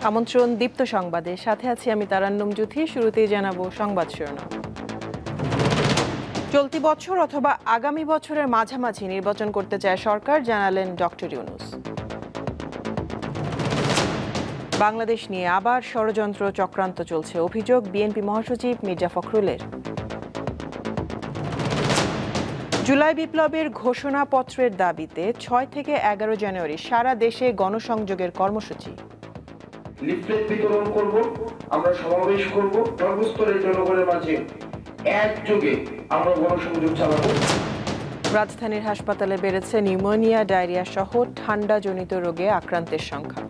আমন্ত্রণ দীপ্ত সংবাদে, সাথে আছি আমি তারান্নুম জুথি। শুরুতেই জানাবো সংবাদ শিরোনাম। চলতি বছর অথবা আগামী বছরের মাঝামাঝি নির্বাচন করতে চায় সরকার, জানালেন ডক্টর ইউনূস। বাংলাদেশ নিয়ে আবার ষড়যন্ত্র চক্রান্ত চলছে, অভিযোগ বিএনপি মহাসচিব মির্জা ফখরুলের। জুলাই বিপ্লবের ঘোষণাপত্রের দাবিতে ৬ থেকে ১১ জানুয়ারি সারা দেশে গণসংযোগের কর্মসূচি। লিফলেট বিতরণ করব, আমরা সমাবেশ করব, সর্বস্তরের জনগণের মাঝে একযোগে আমরা গণসংযোগ চালাবো। রাজধানীর হাসপাতালে বেড়েছে নিউমোনিয়া, ডায়রিয়া সহ ঠান্ডাজনিত রোগে আক্রান্তের সংখ্যা।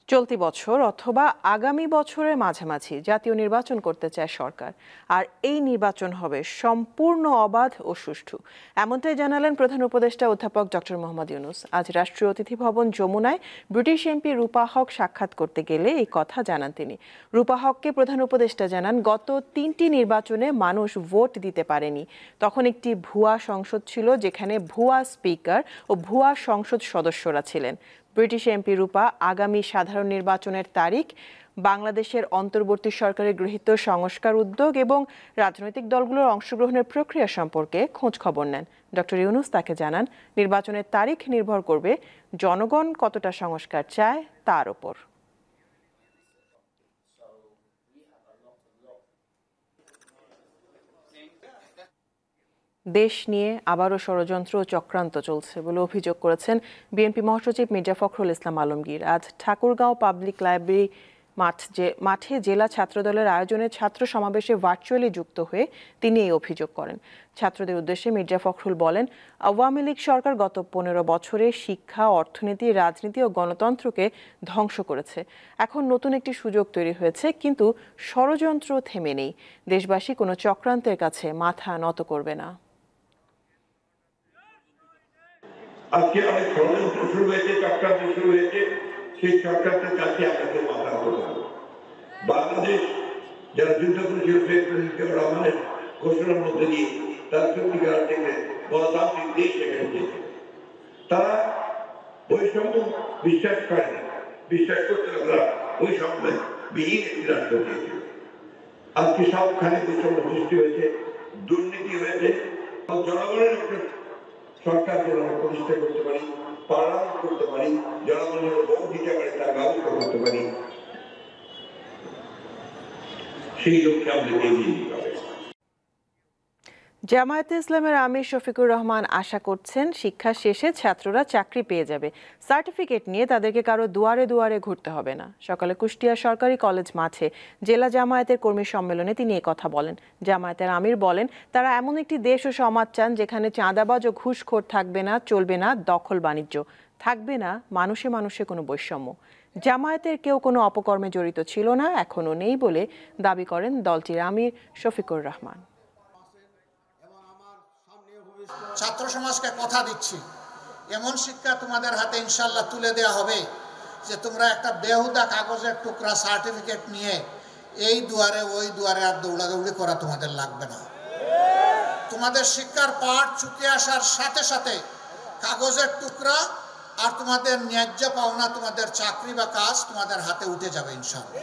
চলতি বছর অথবা আগামী বছরের মাঝামাঝি জাতীয় নির্বাচন করতে চায় সরকার, আর এই নির্বাচন হবে সম্পূর্ণ অবাধ ও সুষ্ঠু, এমনটাই জানালেন প্রধান উপদেষ্টা অধ্যাপক ডক্টর মোহাম্মদ ইউনূস। আজ রাষ্ট্রীয় অতিথি ভবন যমুনায় ব্রিটিশ এমপি রূপা হক সাক্ষাৎ করতে গেলে এই কথা জানান তিনি। রূপা হককে প্রধান উপদেষ্টা জানান, গত 3টি নির্বাচনে মানুষ ভোট দিতে পারেনি। তখন একটি ভুয়া সংসদ ছিল, যেখানে ভুয়া স্পিকার ও ভুয়া সংসদ সদস্যরা ছিলেন। ব্রিটিশ এমপি রূপা আগামী সাধারণ নির্বাচনের তারিখ, বাংলাদেশের অন্তর্বর্তী সরকারের গৃহীত সংস্কার উদ্যোগ এবং রাজনৈতিক দলগুলোর অংশগ্রহণের প্রক্রিয়া সম্পর্কে খোঁজ খবর নেন। ডক্টর ইউনূস তাকে জানান, নির্বাচনের তারিখ নির্ভর করবে জনগণ কতটা সংস্কার চায় তার ওপর। দেশ নিয়ে আবারও ষড়যন্ত্র ও চক্রান্ত চলছে বলে অভিযোগ করেছেন বিএনপি মহাসচিব মির্জা ফখরুল ইসলাম আলমগীর। আজ ঠাকুরগাঁও পাবলিক লাইব্রেরি মাঠে জেলা ছাত্রদলের আয়োজনে ছাত্র সমাবেশে ভার্চুয়ালি যুক্ত হয়ে তিনি এই অভিযোগ করেন। ছাত্রদের উদ্দেশ্যে মির্জা ফখরুল বলেন, আওয়ামী লীগ সরকার গত 15 বছরে শিক্ষা, অর্থনীতি, রাজনীতি ও গণতন্ত্রকে ধ্বংস করেছে। এখন নতুন একটি সুযোগ তৈরি হয়েছে, কিন্তু ষড়যন্ত্র থেমে নেই। দেশবাসী কোনো চক্রান্তের কাছে মাথা নত করবে না। আজকে অনেক ষড়যন্ত্র শুরু হয়েছে, চক্রান্ত শুরু হয়েছে, সেই চক্রান্তের কাছে আমাদের মাথা হতে হবে। বাংলাদেশ যারা যুদ্ধ করেছিল প্রেসিডেন্ট রহমানের ঘোষণার মধ্যে দিয়ে তারা সত্যিকার অর্থে গণতান্ত্রিক দেশ এখানে, তারা বৈষম্য বিশ্বাস করে না, বিশ্বাস করতে আমরা বৈষম্য বিহীন একটি রাষ্ট্র দিয়েছি। আজকে সবখানে বৈষম্য সৃষ্টি হয়েছে, দুর্নীতি হয়েছে। জনগণের একটা সরকার যেন আমরা প্রতিষ্ঠা করতে পারি, পার্লামেন্ট করতে পারি, জনগণের ভোট দিতে পারি, তার ব্যবস্থা করতে পারি, সেই লক্ষ্যে আমাদের এগিয়ে দিতে হবে। জামায়াতে ইসলামের আমির শফিকুর রহমান আশা করছেন, শিক্ষা শেষে ছাত্ররা চাকরি পেয়ে যাবে। সার্টিফিকেট নিয়ে তাদেরকে কারো দুয়ারে দুয়ারে ঘুরতে হবে না। সকালে কুষ্টিয়া সরকারি কলেজ মাঠে জেলা জামায়াতের কর্মী সম্মেলনে তিনি কথা বলেন। জামায়াতের আমির বলেন, তারা এমন একটি দেশ ও সমাজ চান যেখানে চাঁদাবাজ ও ঘুষখোর থাকবে না, চলবে না দখল বাণিজ্য, থাকবে না মানুষে মানুষে কোনো বৈষম্য। জামায়াতের কেউ কোনো অপকর্মে জড়িত ছিল না, এখনো নেই বলে দাবি করেন দলটির আমির শফিকুর রহমান। ছাত্র সমাজকে কথা দিচ্ছি, এমন শিক্ষা তোমাদের হাতে ইনশাল্লাহ তুলে দেওয়া হবে যে তোমরা একটা বেহুদা কাগজের টুকরা সার্টিফিকেট নিয়ে এই দুয়ারে ওই দুয়ারে আর দৌড়াদৌড়ি করা তোমাদের লাগবে না। তোমাদের শিক্ষার পাঠ চুকে আসার সাথে সাথে কাগজের টুকরা আর তোমাদের ন্যায্য পাওনা, তোমাদের চাকরি বা কাজ তোমাদের হাতে উঠে যাবে ইনশাল্লাহ।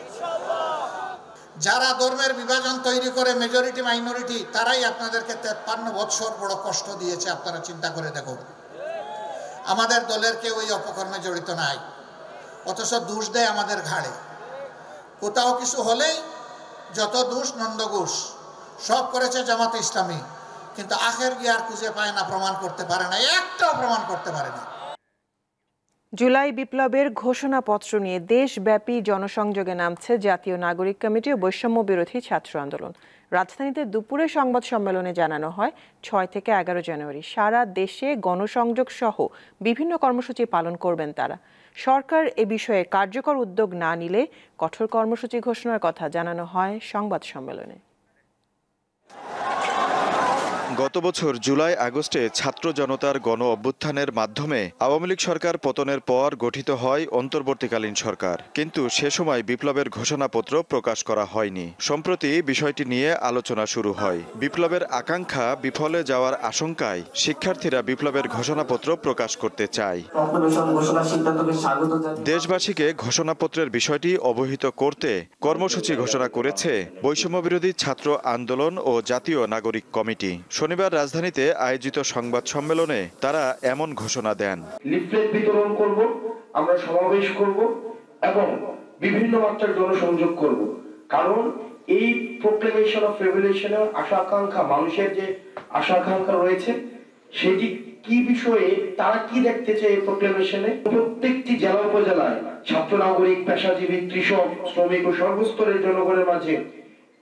যারা ধর্মের বিভাজন তৈরি করে মেজরিটি মাইনরিটি, তারাই আপনাদেরকে 53 বছর বড় কষ্ট দিয়েছে। আপনারা চিন্তা করে দেখুন, আমাদের দলের কেউ এই অপকর্মে জড়িত নাই, অথচ দোষ দেয় আমাদের ঘাড়ে। কোথাও কিছু হলেই যত দোষ নন্দঘোষ, সব করেছে জামাতে ইসলামী, কিন্তু আখের গিয়ে আর খুঁজে পায় না, প্রমাণ করতে পারে না, একটাও প্রমাণ করতে পারে না। জুলাই বিপ্লবের ঘোষণাপত্র নিয়ে দেশব্যাপী জনসংযোগে নামছে জাতীয় নাগরিক কমিটি ও বৈষম্য বিরোধী ছাত্র আন্দোলন। রাজধানীতে দুপুরে সংবাদ সম্মেলনে জানানো হয়, 6 থেকে 11 জানুয়ারি সারা দেশে গণসংযোগ সহ বিভিন্ন কর্মসূচি পালন করবেন তারা। সরকার এ বিষয়ে কার্যকর উদ্যোগ না নিলে কঠোর কর্মসূচি ঘোষণার কথা জানানো হয় সংবাদ সম্মেলনে। গত বছর জুলাই আগস্টে ছাত্র জনতার গণ অভ্যুত্থানের মাধ্যমে আওয়ামী লীগ সরকার পতনের পর গঠিত হয় অন্তর্বর্তীকালীন সরকার, কিন্তু সে সময় বিপ্লবের ঘোষণাপত্র প্রকাশ করা হয়নি। সম্প্রতি বিষয়টি নিয়ে আলোচনা শুরু হয়। বিপ্লবের আকাঙ্ক্ষা বিফলে যাওয়ার আশঙ্কায় শিক্ষার্থীরা বিপ্লবের ঘোষণাপত্র প্রকাশ করতে চায়। দেশবাসীকে ঘোষণাপত্রের বিষয়টি অবহিত করতে কর্মসূচি ঘোষণা করেছে বৈষম্যবিরোধী ছাত্র আন্দোলন ও জাতীয় নাগরিক কমিটি। শনিবার রাজধানীতে আয়োজিত সংবাদ সম্মেলনে তারা এমন ঘোষণা দেন। লিফলেট বিতরণ করব, আমরা সমাবেশ করব এবং বিভিন্ন মাত্রার জনসংযোগ করব, কারণ এই প্রোক্লেমেশন অফ রেভলিউশনের আশা আকাঙ্ক্ষা, মানুষের যে আশা আকাঙ্ক্ষা রয়েছে সেটি কি বিষয়ে তারা কি দেখতে চায় এই প্রোক্লেমেশনে। প্রত্যেকটি জেলা উপজেলায় ছাত্র নাগরিক, পেশাজীবী, কৃষক, শ্রমিক ও সর্বস্তরের জনগণের মাঝে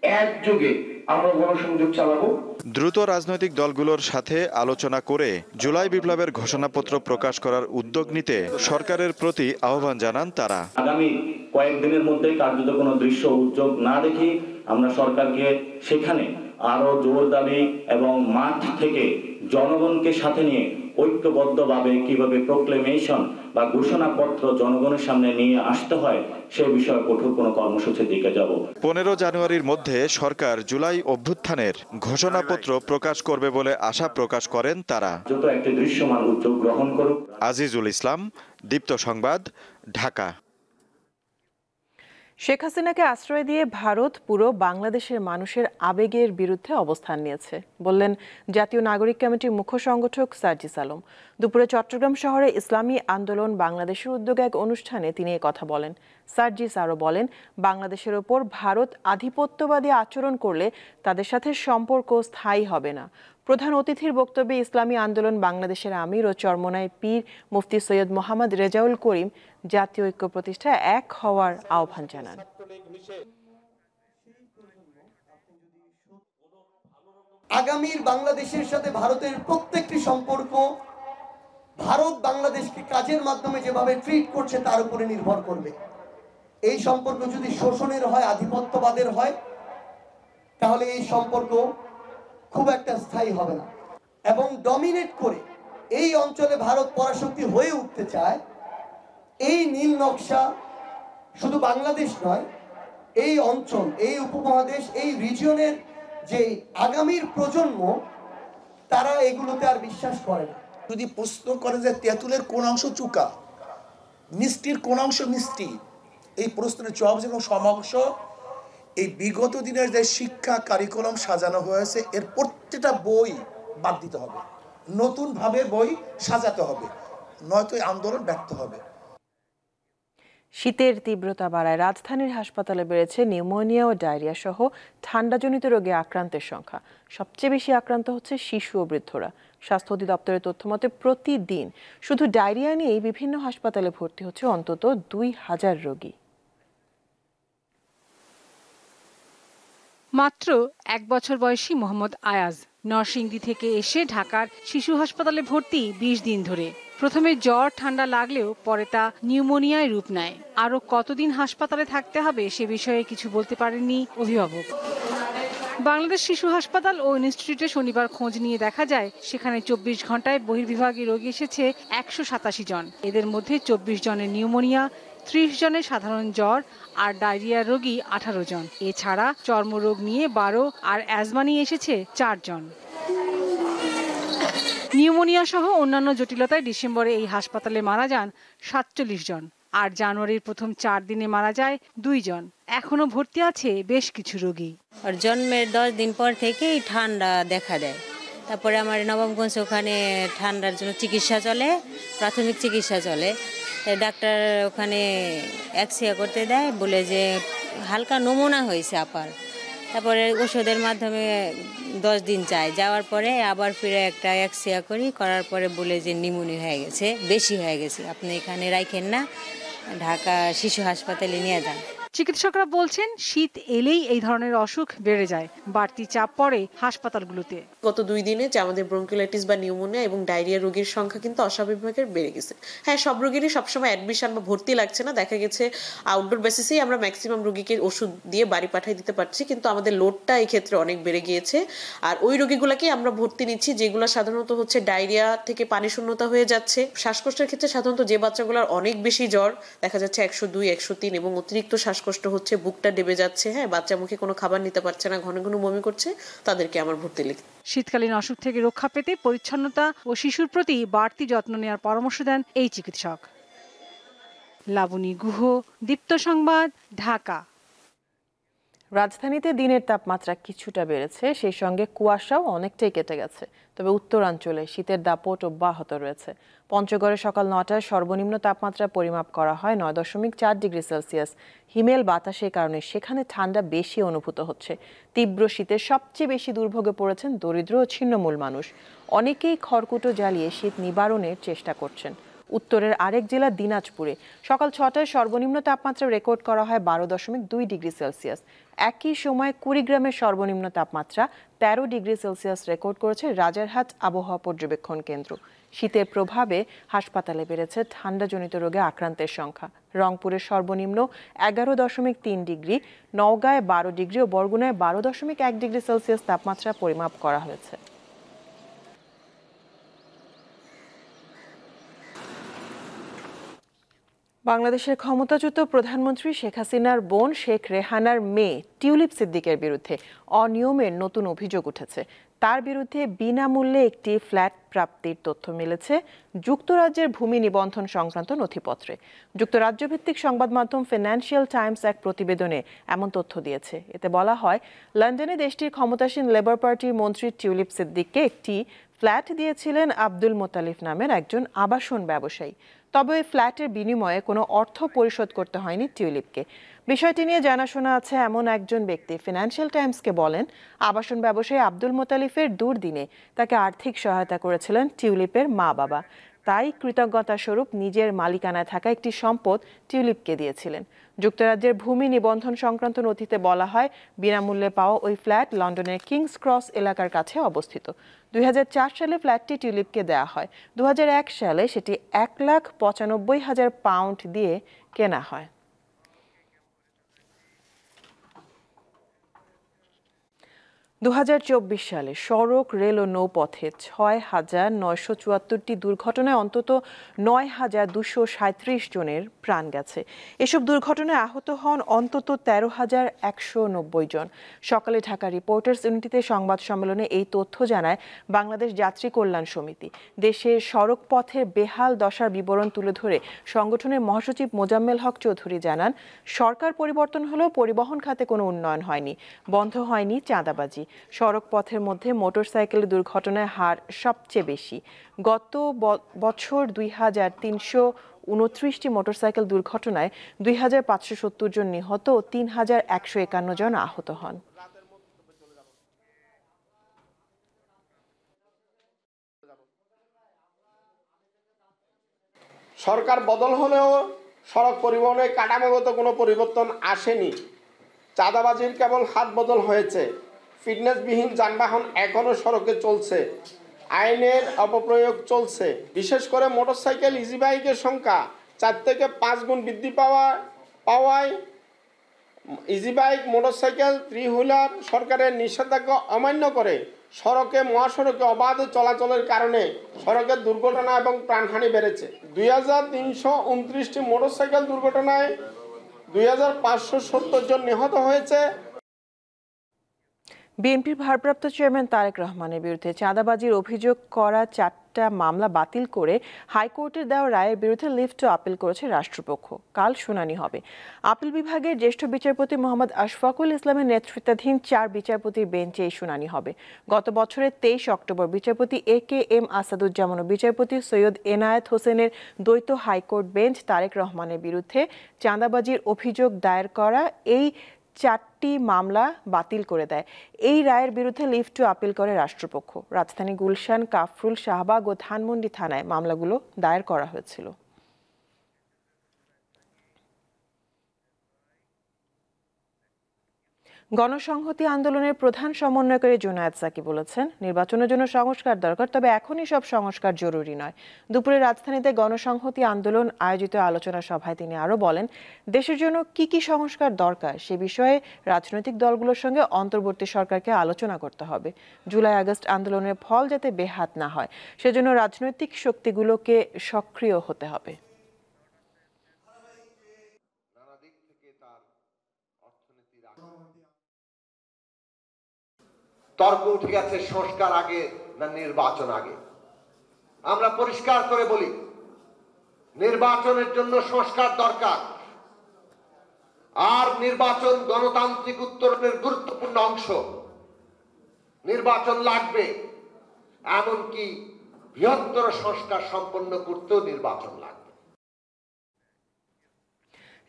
একযোগে আমরা গণসংযোগ চালাবো। দ্রুত রাজনৈতিক দলগুলোর সাথে আলোচনা করে জুলাই বিপ্লবের ঘোষণাপত্র প্রকাশ করার উদ্যোগ নিতে সরকারের প্রতি আহ্বান জানান তারা। আগামী কয়েকদিনের মধ্যে কার্যত কোনো দৃশ্য উদ্যোগ না দেখি আমরা সরকারকে সেখানে আরো জোর দাবি এবং মাঠ থেকে জনগণকে সাথে নিয়ে ঐক্যবদ্ধভাবে কিভাবে প্রোক্লেমেশন বা ঘোষণাপত্র জনগণের সামনে নিয়ে আসতে হয় সে বিষয়ে কঠোর কোনো কর্মসূচির দিকে যাব। 15 জানুয়ারির মধ্যে সরকার জুলাই অভ্যুত্থানের ঘোষণাপত্র প্রকাশ করবে বলে আশা প্রকাশ করেন তারা। যত একটি দৃশ্যমান উদ্যোগ গ্রহণ করুক। আজিজুল ইসলাম, দীপ্ত সংবাদ, ঢাকা। শেখ হাসিনাকে আশ্রয় দিয়ে ভারত পুরো বাংলাদেশের মানুষের আবেগের বিরুদ্ধে অবস্থান নিয়েছে বললেন জাতীয় নাগরিক কমিটির মুখ্য সংগঠক সার্জিস আলম। দুপুরে চট্টগ্রাম শহরে ইসলামী আন্দোলন বাংলাদেশের উদ্যোগে এক অনুষ্ঠানে তিনি কথা বলেন। সার্জিস আরও বলেন, বাংলাদেশের ওপর ভারত আধিপত্যবাদী আচরণ করলে তাদের সাথে সম্পর্ক স্থায়ী হবে না। প্রধান অতিথির বক্তব্যে ইসলামী আন্দোলন বাংলাদেশের আমির ও চরমোনাই পীর মুফতি সৈয়দ মোহাম্মদ রেজাউল করিম জাতীয় ঐক্য প্রতিষ্ঠায় এক হওয়ার আহ্বান জানান। আগামীর বাংলাদেশের সাথে ভারতের প্রত্যেকটি সম্পর্ক ভারত বাংলাদেশকে কাজের মাধ্যমে যেভাবে ট্রিট করছে তার উপরে নির্ভর করবে। এই সম্পর্ক যদি শোষণের হয়, আধিপত্যবাদের হয়, তাহলে এই সম্পর্ক খুব একটা স্থায়ী হবে না। এবং ডমিনেট করে এই অঞ্চলে ভারত পরাশক্তি হয়ে উঠতে চায়। এই নীল নকশা শুধু বাংলাদেশ নয়, এই অঞ্চল, এই উপমহাদেশ, এই রিজিয়নের যে আগামীর প্রজন্ম তারা এগুলোতে আর বিশ্বাস করে না। যদি প্রশ্ন করে যে তেঁতুলের কোন অংশ চুকা, মিষ্টির কোন অংশ মিষ্টি, এই প্রশ্নের জবাব যেমন সমংশ এই বিগত দিনের যে শিক্ষা কারিকুলাম সাজানো হয়েছে এর প্রত্যেকটা বই বাদ দিতে হবে, নতুন ভাবে বই সাজাতে হবে, নয়তো এই আন্দোলন ব্যর্থ হবে। শীতের তীব্রতা বাড়ায় রাজধানীর হাসপাতালে বেড়েছে নিউমোনিয়া ও ডায়রিয়া সহ ঠান্ডাজনিত রোগে আক্রান্তের সংখ্যা। সবচেয়ে বেশি আক্রান্ত হচ্ছে শিশু ও বৃদ্ধরা। স্বাস্থ্য অধিদপ্তরের তথ্যমতে প্রতিদিন শুধু ডায়রিয়া নিয়েই বিভিন্ন হাসপাতালে ভর্তি হচ্ছে অন্তত 2000 রোগী। মাত্র 1 বছর বয়সী মোহাম্মদ আয়াজ নরসিংদী থেকে এসে ঢাকার শিশু হাসপাতালে ভর্তি 20 দিন ধরে। প্রথমে জ্বর ঠান্ডা লাগলেও পরে তা নিউমোনিয়ায় রূপ নেয়। আরও কতদিন হাসপাতালে থাকতে হবে সে বিষয়ে কিছু বলতে পারেননি অভিভাবক। বাংলাদেশ শিশু হাসপাতাল ও ইনস্টিটিউটে শনিবার খোঁজ নিয়ে দেখা যায় সেখানে 24 ঘন্টায় বহির্বিভাগে রোগী এসেছে 187 জন। এদের মধ্যে 24 জনের নিউমোনিয়া, 30 জনের সাধারণ জ্বর আর ডায়রিয়া রোগী 18 জন। এছাড়া চর্মরোগ নিয়ে 12 আর অ্যাজমা নিয়ে এসেছে 4 জন। নিউমোনিয়া সহ অন্যান্য জটিলতায় ডিসেম্বরে এই হাসপাতালে মারা যান 47 জন, আর জানুয়ারির প্রথম 4 দিনে মারা যায় 2 জন। এখনো ভর্তি আছে বেশ কিছু রোগী। আর জন্মের 10 দিন পর থেকেই ঠান্ডা দেখা দেয়। তারপরে আমার নবমগঞ্জ ওখানে ঠান্ডার জন্য চিকিৎসা চলে, প্রাথমিক চিকিৎসা চলে। তাই ডাক্তার ওখানে এক্সরে করতে দেয়, বলে যে হালকা নমুনা হয়েছে আপার। তারপরে ওষুধের মাধ্যমে 10 দিন চায়, যাওয়ার পরে আবার ফিরে একটা এক্সরে করার পরে বলে যে নিউমোনিয়া হয়ে গেছে, বেশি হয়ে গেছে, আপনি এখানে রাখেন না, ঢাকা শিশু হাসপাতালে নিয়ে যান। চিকিৎসকরা বলছেন শীত এলেই এই ধরনের অসুখ বেড়ে যায়, বাড়তি চাপ পড়ে হাসপাতালগুলোতে। গত 2 দিনে যে আমাদের ব্রঙ্কিওলাইটিস বা নিউমোনিয়া এবং ডায়রিয়া রোগীর সংখ্যা কিন্তু অস্বাভাবিকভাবে বেড়ে গেছে। হ্যাঁ, সব রোগীরই সবসময় অ্যাডমিশন বা ভর্তি লাগছে না, দেখা গেছে আউটডোর বেসিসেই আমরা ম্যাক্সিমাম রোগীকে ওষুধ দিয়ে বাড়ি পাঠিয়ে দিতে পারছি, কিন্তু আমাদের লোডটা এই ক্ষেত্রে অনেক বেড়ে গিয়েছে। আর ওই রোগীগুলোকে আমরা ভর্তি নিচ্ছি যেগুলো সাধারণত হচ্ছে ডায়রিয়া থেকে পানি শূন্যতা হয়ে যাচ্ছে। শ্বাসকষ্টের ক্ষেত্রে সাধারণত যে বাচ্চাগুলোর অনেক বেশি জ্বর, দেখা যাচ্ছে 102, 103 এবং অতিরিক্ত শ্বাসকষ্ট হচ্ছে, বুকটা ডেবে যাচ্ছে, হ্যাঁ, বাচ্চা মুখে কোনো খাবার নিতে পারছে না, ঘন ঘন বমি করছে, তাদেরকে আমার ভর্তি লিখি। শীতকালীন অসুখ থেকে রক্ষা পেতে পরিচ্ছন্নতা ও শিশুর প্রতি বাড়তি যত্ন নেওয়ার পরামর্শ দেন এই চিকিৎসক। লাবণী গুহ, দীপ্ত সংবাদ, ঢাকা। রাজধানীতে দিনের তাপমাত্রা কিছুটা বেড়েছে, সেই সঙ্গে কুয়াশাও অনেকটাই কেটে গেছে। তবে উত্তরাঞ্চলে শীতের দাপট অব্যাহত রয়েছে। পঞ্চগড়ে সকাল 9টায় সর্বনিম্ন তাপমাত্রা পরিমাপ করা হয় 9.4 ডিগ্রি সেলসিয়াস। হিমেল বাতাসের কারণে সেখানে ঠান্ডা বেশি অনুভূত হচ্ছে। তীব্র শীতে সবচেয়ে বেশি দুর্ভোগে পড়েছেন দরিদ্র ও ছিন্নমূল মানুষ। অনেকেই খড়কুটো জ্বালিয়ে শীত নিবারণের চেষ্টা করছেন। উত্তরের আরেক জেলা দিনাজপুরে সকাল 6টায় সর্বনিম্ন তাপমাত্রা রেকর্ড করা হয় 12.2 ডিগ্রি সেলসিয়াস। একই সময় কুড়িগ্রামের সর্বনিম্ন তাপমাত্রা 13 ডিগ্রি সেলসিয়াস রেকর্ড করেছে রাজারহাট আবহাওয়া পর্যবেক্ষণ কেন্দ্র। শীতের প্রভাবে হাসপাতালে বেড়েছে ঠান্ডাজনিত রোগে আক্রান্তের সংখ্যা। রংপুরের সর্বনিম্ন 11.3 ডিগ্রি, নওগাঁয় 12 ডিগ্রি ও বরগুনায় 12.1 ডিগ্রি সেলসিয়াস তাপমাত্রা পরিমাপ করা হয়েছে। বাংলাদেশের ক্ষমতাচ্যুত প্রধানমন্ত্রী শেখ হাসিনার বোন শেখ রেহানার মেয়ে টিউলিপ সিদ্দিকের বিরুদ্ধে অনিয়মের নতুন অভিযোগ উঠেছে। তার বিরুদ্ধে বিনামূল্যে একটি ফ্ল্যাট প্রাপ্তির তথ্য মিলেছে যুক্তরাজ্যের ভূমি নিবন্ধন সংক্রান্ত নথিপত্রে। যুক্তরাজ্যভিত্তিক সংবাদ মাধ্যম ফিনান্সিয়াল টাইমস এক প্রতিবেদনে এমন তথ্য দিয়েছে। এতে বলা হয়, লন্ডনে দেশটির ক্ষমতাসীন লেবার পার্টির মন্ত্রী টিউলিপ সিদ্দিককে একটি ফ্ল্যাট দিয়েছিলেন আব্দুল মোতালিফ নামের একজন আবাসন ব্যবসায়ী। তবে ওই ফ্ল্যাটের বিনিময়ে কোনো অর্থ পরিশোধ করতে হয়নি টিউলিপকে। বিষয়টি নিয়ে জানাশোনা আছে এমন একজন ব্যক্তি ফিনান্সিয়াল টাইমসকে বলেন, আবাসন ব্যবসায়ী আব্দুল মোতালিফের দুর্দিনে তাকে আর্থিক সহায়তা করেছিলেন টিউলিপের মা বাবা। তাই কৃতজ্ঞতা স্বরূপ নিজের মালিকানায় থাকা একটি সম্পদ টিউলিপকে দিয়েছিলেন। যুক্তরাজ্যের ভূমি নিবন্ধন সংক্রান্ত নথিতে বলা হয়, বিনামূল্যে পাওয়া ওই ফ্ল্যাট লন্ডনের কিংস ক্রস এলাকার কাছে অবস্থিত। 2004 সালে ফ্ল্যাটটি টিউলিপকে দেওয়া হয়। 2001 সালে সেটি 1,95,000 পাউন্ড দিয়ে কেনা হয়। সালে সড়ক, রেল ও নৌপথে 6,974টি দুর্ঘটনায় অন্তত 9,237 জনের প্রাণ গেছে। এসব দুর্ঘটনায় আহত হন অন্তত 13,190 জন। সকালে ঢাকা রিপোর্টার্স ইউনিটিতে সংবাদ সম্মেলনে এই তথ্য জানায় বাংলাদেশ যাত্রী কল্যাণ সমিতি। দেশের সড়ক পথের বেহাল দশার বিবরণ তুলে ধরে সংগঠনের মহাসচিব মোজাম্মেল হক চৌধুরী জানান, সরকার পরিবর্তন হলেও পরিবহন খাতে কোনো উন্নয়ন হয়নি, বন্ধ হয়নি চাঁদাবাজি। সড়ক পথের মধ্যে মোটরসাইকেলের দুর্ঘটনার হার সবচেয়ে বেশি। গত বছর 2,329টি মোটরসাইকেল দুর্ঘটনায় 2,570 জন নিহত ও 3,151 জন আহত হন। সরকার বদল হলেও সড়ক পরিবহনে কাঠামোগত কোনো পরিবর্তন আসেনি। চাঁদাবাজির কেবল হাত বদল হয়েছে। ফিটনেসবিহীন যানবাহন এখনও সড়কে চলছে, আইনের অপপ্রয়োগ চলছে। বিশেষ করে মোটরসাইকেল, ইজি বাইকের সংখ্যা 4 থেকে 5 গুণ বৃদ্ধি পাওয়ায় ইজি বাইক, মোটরসাইকেল, 3 হুইলার সরকারের নিষেধাজ্ঞা অমান্য করে সড়কে, মহাসড়কে অবাধ চলাচলের কারণে সড়কের দুর্ঘটনা এবং প্রাণহানি বেড়েছে। 2,329টি মোটরসাইকেল দুর্ঘটনায় 2,570 জন নিহত হয়েছে। বিএনপির ভারপ্রাপ্ত চেয়ারম্যান তারেক রহমানের বিরুদ্ধে চাঁদাবাজির অভিযোগ করা 4টা মামলা বাতিল করে হাইকোর্টের দেওয়া রায়ের বিরুদ্ধে লিভ টু আপিল করেছে রাষ্ট্রপক্ষ। কাল শুনানি হবে। আপিল বিভাগের জ্যেষ্ঠ বিচারপতি মোহাম্মদ আশফাকুল ইসলামের নেতৃত্বাধীন 4 বিচারপতির বেঞ্চে এই শুনানি হবে। গত বছরের 23 অক্টোবর বিচারপতি AKM আসাদুজ্জামান ও বিচারপতি সৈয়দ এনায়েত হোসেনের দ্বৈত হাইকোর্ট বেঞ্চ তারেক রহমানের বিরুদ্ধে চাঁদাবাজির অভিযোগ দায়ের করা এই 4টি মামলা বাতিল করে দেয়। এই রায়ের বিরুদ্ধে লিভ টু আপিল করে রাষ্ট্রপক্ষ। রাজধানী গুলশান, কাফরুল, শাহবাগ ও ধানমন্ডি থানায় মামলাগুলো দায়ের করা হয়েছিল। গণসংহতি আন্দোলনের প্রধান সমন্বয়কারী জুনায়েদ সাকি বলেছেন, নির্বাচনের জন্য সংস্কার দরকার, তবে এখনই সব সংস্কার জরুরি নয়। দুপুরে রাজধানীতে গণসংহতি আন্দোলন আয়োজিত আলোচনা সভায় তিনি আরও বলেন, দেশের জন্য কি কি সংস্কার দরকার সে বিষয়ে রাজনৈতিক দলগুলোর সঙ্গে অন্তর্বর্তী সরকারকে আলোচনা করতে হবে। জুলাই আগস্ট আন্দোলনের ফল যাতে বেহাত না হয় সেজন্য রাজনৈতিক শক্তিগুলোকে সক্রিয় হতে হবে। তর্ক উঠে গেছে সংস্কার আগে না নির্বাচন আগে। আমরা পরিষ্কার করে বলি, নির্বাচনের জন্য সংস্কার দরকার, আর নির্বাচন গণতান্ত্রিক উত্তরণের গুরুত্বপূর্ণ অংশ। নির্বাচন লাগবে, এমনকি বৃহত্তর সংস্কার সম্পন্ন করতেও নির্বাচন লাগবে।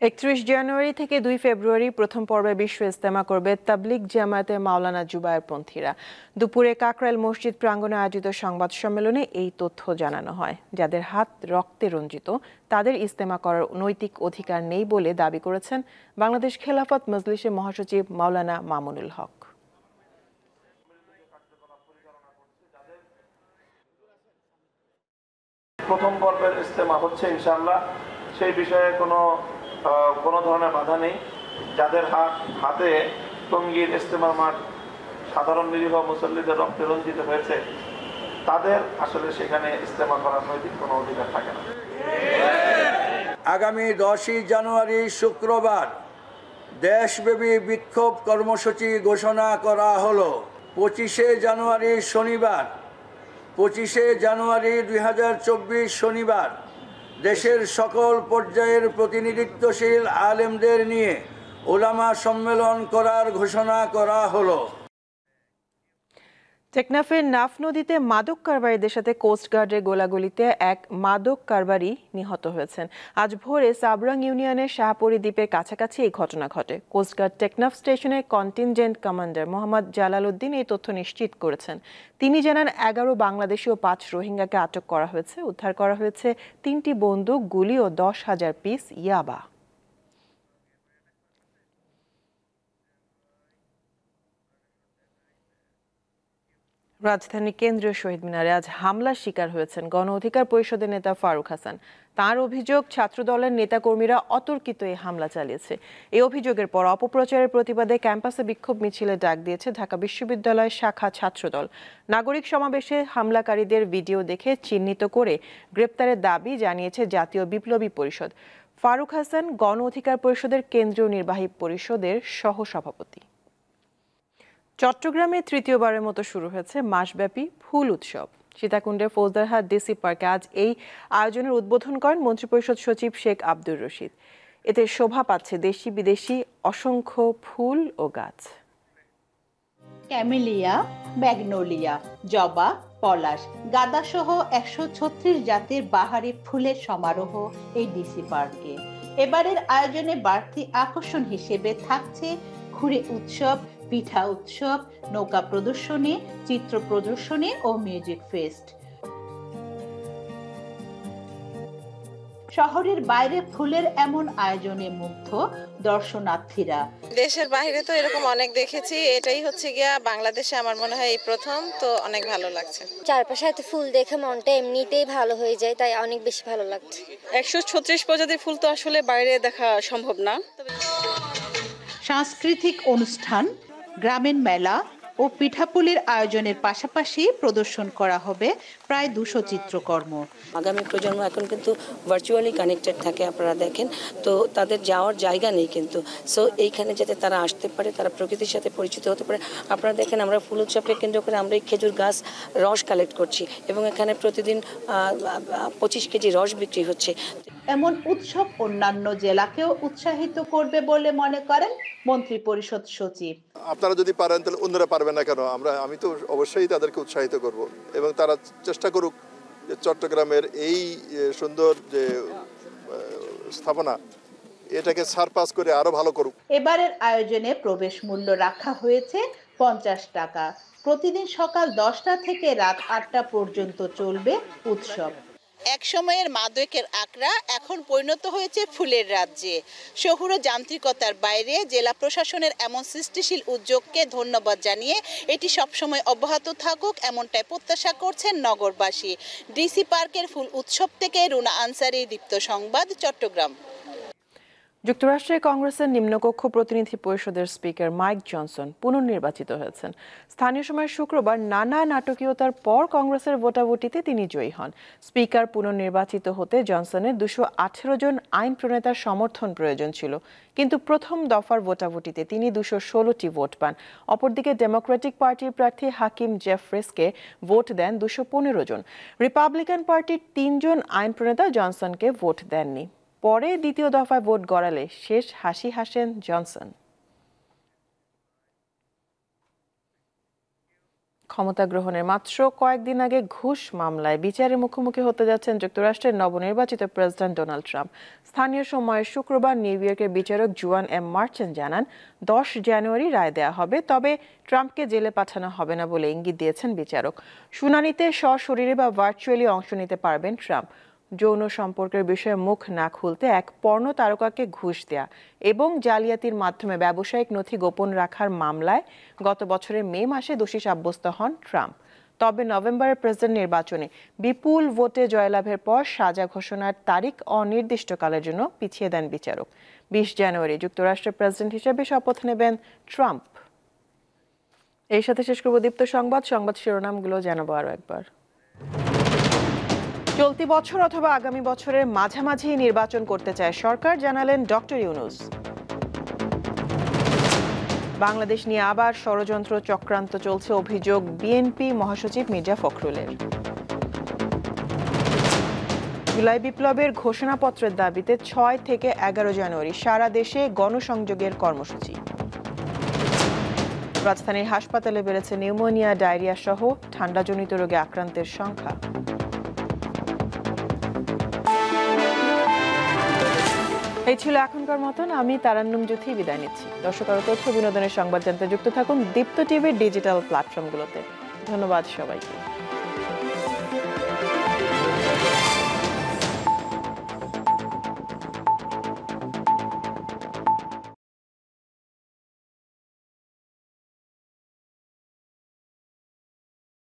31 জানুয়ারি থেকে 2 ফেব্রুয়ারি প্রথম পর্বে বিশ্ব ইজতেমা করবে তাবলিগ জামায়াতে মাওলানা জুবায়ের পন্থীরা। দুপুরে কাকরাইল মসজিদ প্রাঙ্গণে আয়োজিত সংবাদ সম্মেলনে এই তথ্য জানানো হয়। যাদের হাত রক্তে রঞ্জিত তাদের ইজতেমা করার নৈতিক অধিকার নেই বলে দাবি করেছেন বাংলাদেশ খেলাফত মজলিসের মহাসচিব মাওলানা মামুনুল হক। প্রথম পর্বের ইজতেমা হচ্ছে ইনশাআল্লাহ, সেই বিষয়ে কোনো ধরনের বাধা নেই। যাদের হাতে টঙ্গীর ইজতেমার মাঠ সাধারণ নিরীহ মুসল্লিদের রক্তে রঞ্জিত হয়েছে, তাদের আসলে সেখানে ইজতেমা করার নৈতিক কোনো অধিকার থাকে না। আগামী 10 জানুয়ারি শুক্রবার দেশব্যাপী বিক্ষোভ কর্মসূচি ঘোষণা করা হলো। 25 জানুয়ারি শনিবার, 25 জানুয়ারি 2024 শনিবার দেশের সকল পর্যায়ের প্রতিনিধিত্বশীল আলেমদের নিয়ে উলামা সম্মেলন করার ঘোষণা করা হলো। টেকনাফের নাফ নদীতে মাদক কারবারিদের সাথে কোস্টগার্ডের গোলাগুলিতে এক মাদক কারবারি নিহত হয়েছেন। আজ ভোরে সাবরাং ইউনিয়নের শাহপুরী দ্বীপের কাছাকাছি এই ঘটনা ঘটে। কোস্টগার্ড টেকনাফ স্টেশনের কন্টিনজেন্ট কমান্ডার মোহাম্মদ জালাল উদ্দিন এই তথ্য নিশ্চিত করেছেন। তিনি জানান 11 বাংলাদেশি ও 5 রোহিঙ্গাকে আটক করা হয়েছে। উদ্ধার করা হয়েছে 3টি বন্দুক, গুলি ও 10,000 পিস ইয়াবা। রাজধানীর কেন্দ্রীয় শহীদ মিনারে আজ হামলার শিকার হয়েছেন গণ অধিকার পরিষদের নেতা ফারুক হাসান। তার অভিযোগ, ছাত্রদলের নেতাকর্মীরা অতর্কিত এই হামলা চালিয়েছে। এই অভিযোগের পর অপপ্রচারের প্রতিবাদে ক্যাম্পাসে বিক্ষোভ মিছিলে ডাক দিয়েছে ঢাকা বিশ্ববিদ্যালয় শাখা ছাত্রদল। নাগরিক সমাবেশে হামলাকারীদের ভিডিও দেখে চিহ্নিত করে গ্রেপ্তারের দাবি জানিয়েছে জাতীয় বিপ্লবী পরিষদ। ফারুক হাসান গণ অধিকার পরিষদের কেন্দ্রীয় নির্বাহী পরিষদের সহসভাপতি। চট্টগ্রামে তৃতীয়বারের মতো শুরু হয়েছে মাসব্যাপী ফুল উৎসব। সীতাকুণ্ডের ফৌজদারহাট ডিসি পার্কে আজ এই আয়োজনের উদ্বোধন করেন মন্ত্রিপরিষদ সচিব শেখ আব্দুর রশিদ। এতে শোভা পাচ্ছে দেশি বিদেশি অসংখ্য ফুল ও গাছ। ক্যামেলিয়া, ম্যাগনোলিয়া, জবা, পলাশ, গাঁদা সহ 136 জাতের বাহারি ফুলের সমারোহ এই ডিসি পার্কে। এবারের আয়োজনে বাড়তি আকর্ষণ হিসেবে থাকছে ঘুরে উৎসব, পিঠা উৎসব, নৌকা প্রদর্শনী, চিত্র প্রদর্শনী ও মিউজিক ফেস্ট। শহরের বাইরে ফুলের এমন আয়োজনে মুগ্ধ দর্শনার্থীরা। দেশের বাইরে তো এরকম অনেক দেখেছি, এটাই হচ্ছে গিয়া বাংলাদেশে আমার মনে হয় এই প্রথম, তো অনেক ভালো লাগছে। চারপাশে এত ফুল দেখে মনটা এমনিতেই ভালো হয়ে যায়, তাই অনেক বেশি ভালো লাগছে। 136 প্রজাতির ফুল তো আসলে বাইরে দেখা সম্ভব না। সাংস্কৃতিক অনুষ্ঠান, গ্রামীণ মেলা ও পিঠাপুলির আয়োজনের পাশাপাশি প্রদর্শন করা হবে প্রায় 200 চিত্রকর্ম। আগামী প্রজন্ম এখন কিন্তু ভার্চুয়ালি কানেক্টেড থাকে, আপনারা দেখেন, তো তাদের যাওয়ার জায়গা নেই কিন্তু। সো এইখানে যাতে তারা আসতে পারে, তারা প্রকৃতির সাথে পরিচিত হতে পারে। আপনারা দেখেন আমরা ফুল উৎসবকে কেন্দ্র করে আমরা এই খেজুর গাছ রস কালেক্ট করছি এবং এখানে প্রতিদিন 25 কেজি রস বিক্রি হচ্ছে। এমন উৎসব অন্যান্য জেলাকেও উৎসাহিত করবে বলে মনে করেন মন্ত্রী পরিষদ সচিব। আপনারা যদি পারেন তাহলে অন্যরা পারবে না কেন? আমি তো অবশ্যই তাদেরকে উৎসাহিত করব এবং তারা চেষ্টা করুক যে চট্টগ্রামের এই সুন্দর যে স্থাপনা এটাকে সারপাস করে আরো ভালো করুক। এবারের আয়োজনে প্রবেশ মূল্য রাখা হয়েছে 50 টাকা। প্রতিদিন সকাল 10টা থেকে রাত 8টা পর্যন্ত চলবে উৎসব। এক সময়ের মাদকের আকড়া এখন পরিণত হয়েছে ফুলের রাজ্যে। শহুর যান্ত্রিকতার বাইরে জেলা প্রশাসনের এমন সৃষ্টিশীল উদ্যোগকে ধন্যবাদ জানিয়ে এটি সবসময় অব্যাহত থাকুক এমনটাই প্রত্যাশা করছেন নগরবাসী। ডিসি পার্কের ফুল উৎসব থেকে রুনা আনসারী, দীপ্ত সংবাদ, চট্টগ্রাম। যুক্তরাষ্ট্রে কংগ্রেসের নিম্নকক্ষ প্রতিনিধি পরিষদের স্পিকার মাইক জনসন পুনর্নির্বাচিত হয়েছেন। স্থানীয় সময় শুক্রবার নানা নাটকীয়তার পর কংগ্রেসের ভোটাভুটিতে তিনি জয়ী হন। স্পিকার পুনর্নির্বাচিত হতে জনসনের 218 জন আইন প্রণেতার সমর্থন প্রয়োজন ছিল, কিন্তু প্রথম দফার ভোটাভুটিতে তিনি 216টি ভোট পান। অপরদিকে ডেমোক্রেটিক পার্টির প্রার্থী হাকিম জেফ্রিসকে ভোট দেন 215 জন। রিপাবলিকান পার্টির 3 জন আইন প্রণেতা জনসনকে ভোট দেননি। পরে দ্বিতীয় দফায় ভোট গড়ালে শেষ হাসি হাসেন জনসন। ক্ষমতা গ্রহণের মাত্র কয়েকদিন আগে ঘুষ মামলায় বিচারের মুখোমুখি হতে যাচ্ছেন যুক্তরাষ্ট্রের নবনির্বাচিত প্রেসিডেন্ট ডোনাল্ড ট্রাম্প। স্থানীয় সময় শুক্রবার নিউ ইয়র্কের বিচারক জুয়ান এম মার্চেন্ট জানান 10 জানুয়ারি রায় দেওয়া হবে, তবে ট্রাম্পকে জেলে পাঠানো হবে না বলে ইঙ্গিত দিয়েছেন বিচারক। শুনানিতে সশরীরে বা ভার্চুয়ালি অংশ নিতে পারবেন ট্রাম্প। যৌন সম্পর্কের বিষয়ে মুখ না খুলতে এক পর্নো তারকাকে ঘুষ দেয়া এবং জালিয়াতির মাধ্যমে ব্যবসায়িক নথি গোপন রাখার মামলায় গত বছরের মে মাসে দোষী সাব্যস্ত হন ট্রাম্প। তবে নভেম্বরের প্রেসিডেন্ট নির্বাচনে বিপুল ভোটে জয়লাভের পর সাজা ঘোষণার তারিখ অনির্দিষ্টকালের জন্য পিছিয়ে দেন বিচারক। 20 জানুয়ারি যুক্তরাষ্ট্রের প্রেসিডেন্ট হিসেবে শপথ নেবেন ট্রাম্প। এর সাথে শেষ করব দীপ্ত সংবাদ শিরোনামগুলো জানাবো আরো একবার। চলতি বছর অথবা আগামী বছরের মাঝামাঝি নির্বাচন করতে চায় সরকার, জানালেন ডক্টর ইউনূস। বাংলাদেশ নিয়ে আবার ষড়যন্ত্র চক্রান্ত চলছে, অভিযোগ বিএনপি মহাসচিব মির্জা ফখরুলের। জুলাই বিপ্লবের ঘোষণাপত্রের দাবিতে 6 থেকে 11 জানুয়ারি সারা দেশে গণসংযোগের কর্মসূচি। রাজধানীর হাসপাতালে বেড়েছে নিউমোনিয়া, ডায়রিয়া সহ ঠান্ডাজনিত রোগে আক্রান্তের সংখ্যা। এই ছিল এখনকার মতন। আমি তারান্নুম জ্যোতি বিদায় নিচ্ছি। দর্শক আরো তথ্য বিনোদনের সংবাদ জানতে যুক্ত থাকুন দীপ্ত টিভির ডিজিটাল প্ল্যাটফর্মগুলোতে। ধন্যবাদ সবাইকে।